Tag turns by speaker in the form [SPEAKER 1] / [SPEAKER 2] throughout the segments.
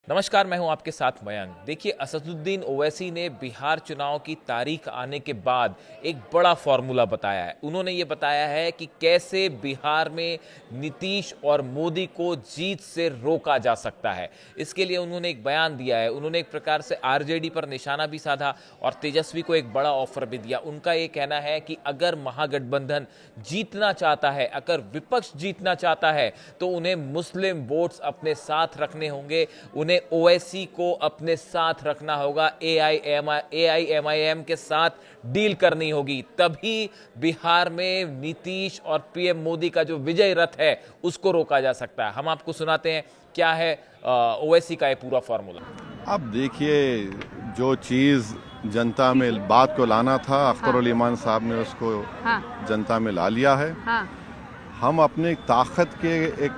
[SPEAKER 1] नमस्कार, मैं हूं आपके साथ मयंक। देखिए, असदुद्दीन ओवैसी ने बिहार चुनाव की तारीख आने के बाद एक बड़ा फॉर्मूला बताया है। उन्होंने ये बताया है कि कैसे बिहार में नीतीश और मोदी को जीत से रोका जा सकता है। इसके लिए उन्होंने एक बयान दिया है। उन्होंने एक प्रकार से आरजेडी पर निशाना भी साधा और तेजस्वी को एक बड़ा ऑफर भी दिया। उनका ये कहना है कि अगर महागठबंधन जीतना चाहता है, अगर विपक्ष जीतना चाहता है, तो उन्हें मुस्लिम वोट्स अपने साथ रखने होंगे, उन्हें ओवैसी को अपने साथ रखना होगा, एआईएमआईएम के साथ डील करनी होगी। तभी बिहार में नीतीश और पीएम मोदी का जो विजय रथ है उसको रोका जा सकता है। हम आपको सुनाते हैं क्या है ओवैसी का ये पूरा फॉर्मूला।
[SPEAKER 2] अब देखिए, जो चीज जनता में बात को लाना था, अख्तर ईमान साहब ने उसको जनता में ला लिया है। हम अपने ताकत के एक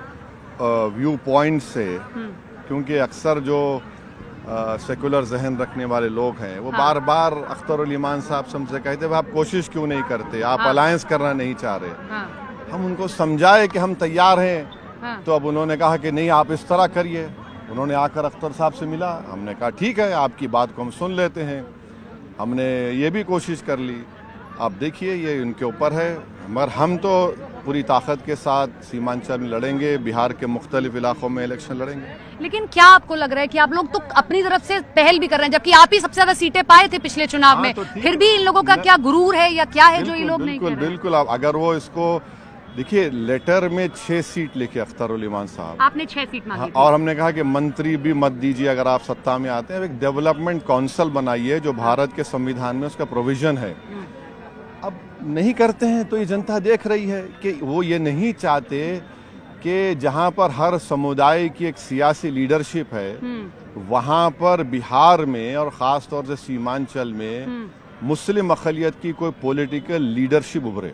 [SPEAKER 2] व्यू पॉइंट से, क्योंकि अक्सर जो सेकुलर जहन रखने वाले लोग हैं वो बार बार अख्तर ईमान साहब से हमसे कहते हैं आप कोशिश क्यों नहीं करते, आप अलायंस करना नहीं चाह रहे। हम उनको समझाए कि हम तैयार हैं, तो अब उन्होंने कहा कि नहीं, आप इस तरह करिए। उन्होंने आकर अख्तर साहब से मिला, हमने कहा ठीक है, आपकी बात को हम सुन लेते हैं। हमने ये भी कोशिश कर ली। आप देखिए, ये उनके ऊपर है, मगर हम तो पूरी ताकत के साथ सीमांचल में लड़ेंगे, बिहार के मुख्तलिफ इलाकों में इलेक्शन लड़ेंगे।
[SPEAKER 3] लेकिन क्या आपको लग रहा है कि आप लोग तो अपनी तरफ से पहल भी कर रहे हैं, जबकि आप ही सबसे ज्यादा सीटें पाए थे पिछले चुनाव में, फिर भी इन लोगों का क्या गुरूर है या क्या है जो ये लोग नहीं कर रहे?
[SPEAKER 2] बिल्कुल, अगर वो इसको देखिए, लेटर में 6 सीट लिखे अख्तर ईमान साहब,
[SPEAKER 3] आपने 6 सीट मांगी।
[SPEAKER 2] और हमने कहा कि मंत्री भी मत दीजिए अगर आप सत्ता में आते हैं, एक डेवलपमेंट काउंसिल बनाइए जो भारत के संविधान में उसका प्रोविजन है। अब नहीं करते हैं तो ये जनता देख रही है कि वो ये नहीं चाहते कि जहां पर हर समुदाय की एक सियासी लीडरशिप है, वहां पर बिहार में और ख़ास तौर से सीमांचल में मुस्लिम अक़लियत की कोई पॉलिटिकल लीडरशिप उभरे।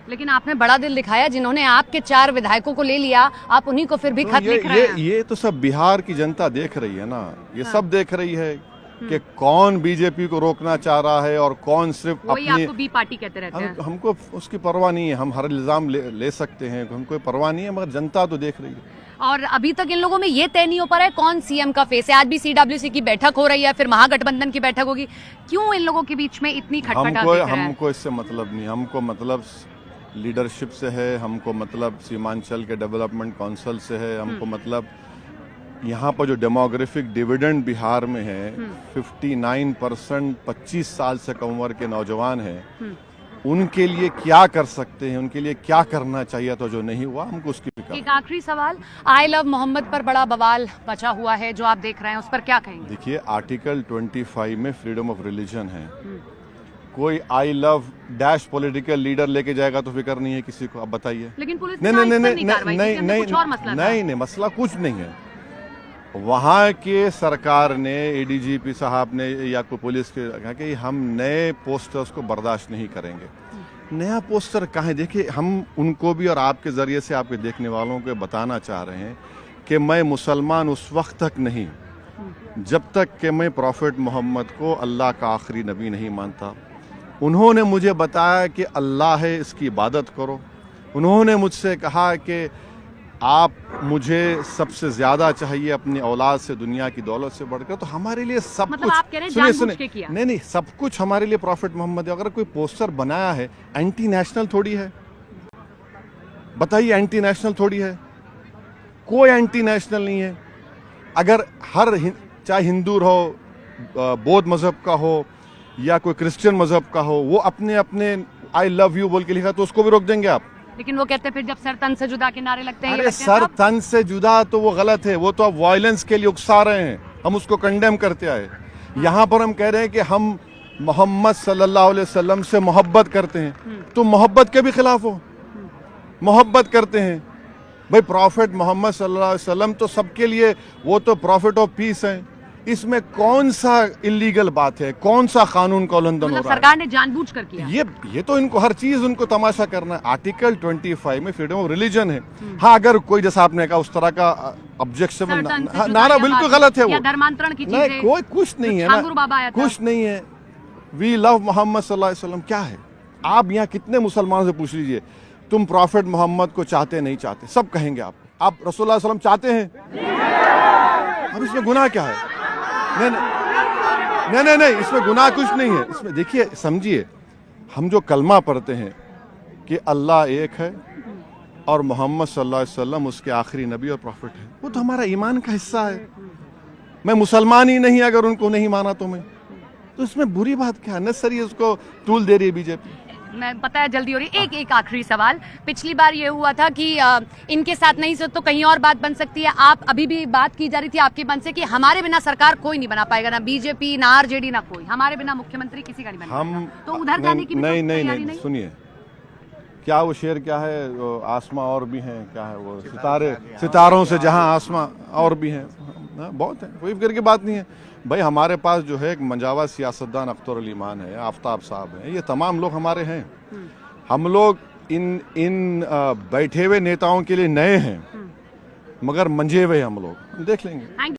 [SPEAKER 3] लेकिन आपने बड़ा दिल दिखाया, जिन्होंने आपके 4 विधायकों को ले लिया, आप उन्हीं को फिर भी खत लिख रहे हैं।
[SPEAKER 2] ये तो सब बिहार की जनता देख रही है ना, ये सब देख रही है कि कौन बीजेपी को रोकना चाह रहा है और कौन सिर्फ अपनी,
[SPEAKER 3] आपको बी पार्टी कहते रहते हैं।
[SPEAKER 2] हमको उसकी परवाह नहीं है, हम हर इल्जाम ले सकते हैं, हमको परवाह नहीं है, मगर जनता तो देख रही है।
[SPEAKER 3] और अभी तक इन लोगों में ये तय नहीं हो पा रहा है कौन सीएम का फेस है। आज भी सीडब्ल्यूसी की बैठक हो रही है, फिर महागठबंधन की बैठक होगी। क्यों इन लोगों के बीच में इतनी खटपटाहट?
[SPEAKER 2] हमको इससे मतलब नहीं, हमको मतलब लीडरशिप से है, हमको मतलब सीमांचल के डेवलपमेंट काउंसिल से है, हमको मतलब यहाँ पर जो डेमोग्राफिक डिविडेंड बिहार में है, 59% 25 साल से कम उम्र के नौजवान हैं, उनके लिए क्या कर सकते हैं, उनके लिए क्या करना चाहिए, तो जो नहीं हुआ हमको उसकी फिक्र।
[SPEAKER 3] एक आखिरी सवाल, आई लव मोहम्मद पर बड़ा बवाल मचा हुआ है जो आप देख रहे हैं, उस पर क्या कहेंगे?
[SPEAKER 2] देखिए, आर्टिकल 25 में फ्रीडम ऑफ रिलीजन है। कोई I love dash political leader लेके जाएगा तो फिक्र नहीं है किसी को। आप बताइए।
[SPEAKER 3] लेकिन पुलिस
[SPEAKER 2] नहीं, मसला कुछ नहीं है। वहाँ के सरकार ने, एडीजीपी साहब ने या कोई पुलिस के कहा कि हम नए पोस्टर्स को बर्दाश्त नहीं करेंगे। नया पोस्टर कहाँ है? देखिए, हम उनको भी और आपके जरिए से आपके देखने वालों को बताना चाह रहे हैं कि मैं मुसलमान उस वक्त तक नहीं जब तक कि मैं प्रॉफिट मोहम्मद को अल्लाह का आखिरी नबी नहीं मानता। उन्होंने मुझे बताया कि अल्लाह है, इसकी इबादत करो। उन्होंने मुझसे कहा कि आप मुझे सबसे ज्यादा चाहिए अपनी औलाद से, दुनिया की दौलत से बढ़कर। तो हमारे लिए सब
[SPEAKER 3] मतलब
[SPEAKER 2] कुछ,
[SPEAKER 3] आप कह रहे हैं जानबूझ के किया?
[SPEAKER 2] नहीं, सब कुछ हमारे लिए प्रॉफिट मोहम्मद है। अगर कोई पोस्टर बनाया है, एंटी नेशनल थोड़ी है। बताइए, एंटी नेशनल थोड़ी है? कोई एंटी नेशनल नहीं है। अगर चाहे हिंदू हो, बौद्ध मजहब का हो या कोई क्रिश्चियन मजहब का हो, वो अपने अपने आई लव यू बोल के लिखा, तो उसको भी रोक देंगे आप?
[SPEAKER 3] लेकिन वो कहते हैं फिर जब सर तन से जुदा के नारे लगते हैं।
[SPEAKER 2] अरे सर तन से जुदा तो वो गलत है, वो तो आप वायलेंस के लिए उकसा रहे हैं, हम उसको कंडेम करते आए। यहाँ पर हम कह रहे हैं कि हम मोहम्मद सल्लल्लाहु अलैहि वसल्लम से मोहब्बत करते हैं, तो मोहब्बत के भी खिलाफ हो। मोहब्बत करते हैं भाई, प्रॉफिट मोहम्मद सल्लल्लाहु अलैहि वसल्लम तो सबके लिए, वो तो प्रॉफिट ऑफ पीस है। इसमें कौन सा इलीगल बात है, कौन सा कानून का उल्लंघन हो रहा है?
[SPEAKER 3] सरकार ने जानबूझ कर किया।
[SPEAKER 2] ये तो इनको हर चीज उनको तमाशा करना है। आर्टिकल 25 में फ्रीडम ऑफ रिलीजन है। हाँ, अगर कोई जैसा आपने कहा उस तरह का ऑब्जेक्शन नारा बिल्कुल गलत है, वो
[SPEAKER 3] धर्मांतरण की चीज़ है,
[SPEAKER 2] कोई कुछ नहीं है ना, कुछ नहीं है। वी लव मोहम्मद सल्लल्लाहु अलैहि वसल्लम क्या है? आप यहाँ कितने मुसलमानों से पूछ लीजिए, तुम प्रॉफिट मोहम्मद को चाहते नहीं चाहते, सब कहेंगे आप रसूलुल्लाह सल्लल्लाहु अलैहि वसल्लम चाहते हैं। अब इसमें गुनाह क्या है? नहीं, इसमें गुनाह कुछ नहीं है। इसमें देखिए, समझिए, हम जो कलमा पढ़ते हैं कि अल्लाह एक है और मोहम्मद सल्लल्लाहु अलैहि वसल्लम उसके आखिरी नबी और प्रॉफिट है, वो तो हमारा ईमान का हिस्सा है। मैं मुसलमान ही नहीं अगर उनको नहीं माना तो इसमें बुरी बात क्या है? नेसेसरी उसको टूल दे रही है बीजेपी।
[SPEAKER 3] मैं पता है जल्दी हो रही। एक आखिरी सवाल, पिछली बार ये हुआ था कि इनके साथ नहीं तो कहीं और बात बन सकती है। आप अभी भी बात की जा रही थी आपके मन से कि हमारे बिना सरकार कोई नहीं बना पाएगा, ना बीजेपी ना आरजेडी ना कोई, हमारे बिना मुख्यमंत्री किसी का नहीं बना पाएगा। तो उधर जाने की
[SPEAKER 2] नहीं, सुनिए, क्या वो शेर क्या है, वो आसमां और भी हैं, क्या है वो सितारों से जहां आसमां और भी हैं, बहुत है, कोई फिक्र की बात नहीं है भाई। हमारे पास जो है एक मंजावा सियासतदान अख्तर अली मान है, आफ्ताब साहब हैं, ये तमाम लोग हमारे हैं। हम लोग इन बैठे हुए नेताओं के लिए नए हैं, मगर मंजे हुए हम लोग, देख लेंगे।